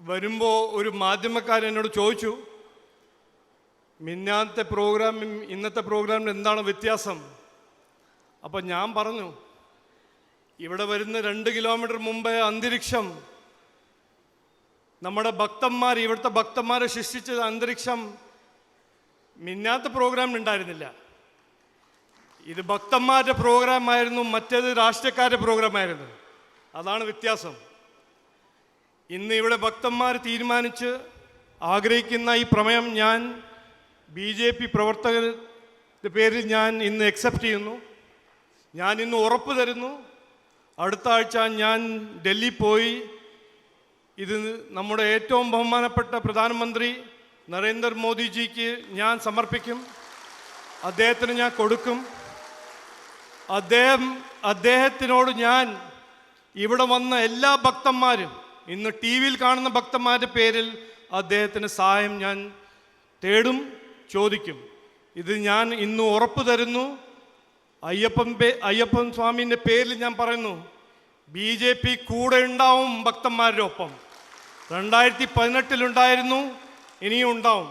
വരുമ്പോൾ ഒരു മാധ്യമക്കാരൻ എന്നോട് ചോദിച്ചു, മിന്നാത്തെ പ്രോഗ്രാമും ഇന്നത്തെ പ്രോഗ്രാമിന് എന്താണ് വ്യത്യാസം? അപ്പം ഞാൻ പറഞ്ഞു, ഇവിടെ വരുന്ന 2 കിലോമീറ്റർ മുമ്പേ അന്തരീക്ഷം, നമ്മുടെ ഭക്തന്മാർ, ഇവിടുത്തെ ഭക്തന്മാരെ സൃഷ്ടിച്ച അന്തരീക്ഷം മിന്നാത്ത പ്രോഗ്രാമിനുണ്ടായിരുന്നില്ല. ഇത് ഭക്തന്മാരുടെ പ്രോഗ്രാമായിരുന്നു, മറ്റേത് രാഷ്ട്രീയക്കാരുടെ പ്രോഗ്രാമായിരുന്നു. അതാണ് വ്യത്യാസം. ഇന്ന് ഇവിടെ ഭക്തന്മാർ തീരുമാനിച്ച് ആഗ്രഹിക്കുന്ന ഈ പ്രമേയം ഞാൻ BJP പ്രവർത്തകരുടെ പേരിൽ ഞാൻ ഇന്ന് അക്സെപ്റ്റ് ചെയ്യുന്നു. ഞാൻ ഇന്ന് ഉറപ്പ് തരുന്നു, അടുത്ത ആഴ്ച ഞാൻ ഡൽഹി പോയി ഇത് നമ്മുടെ ഏറ്റവും ബഹുമാനപ്പെട്ട പ്രധാനമന്ത്രി നരേന്ദ്രമോദിജിക്ക് ഞാൻ സമർപ്പിക്കും. അദ്ദേഹത്തിന് ഞാൻ കൊടുക്കും. അദ്ദേഹത്തിനോട് ഞാൻ ഇവിടെ വന്ന എല്ലാ ഭക്തന്മാരും, ഇന്ന് TV-യിൽ കാണുന്ന ഭക്തന്മാരുടെ പേരിൽ അദ്ദേഹത്തിന് സഹായം ഞാൻ തേടും, ചോദിക്കും. ഇത് ഞാൻ ഇന്ന് ഉറപ്പ് തരുന്നു. അയ്യപ്പൻ സ്വാമിൻ്റെ പേരിൽ ഞാൻ പറയുന്നു, BJP കൂടെ ഉണ്ടാവും ഭക്തന്മാരുടെ ഒപ്പം. 2018 ഇനിയും ഉണ്ടാവും.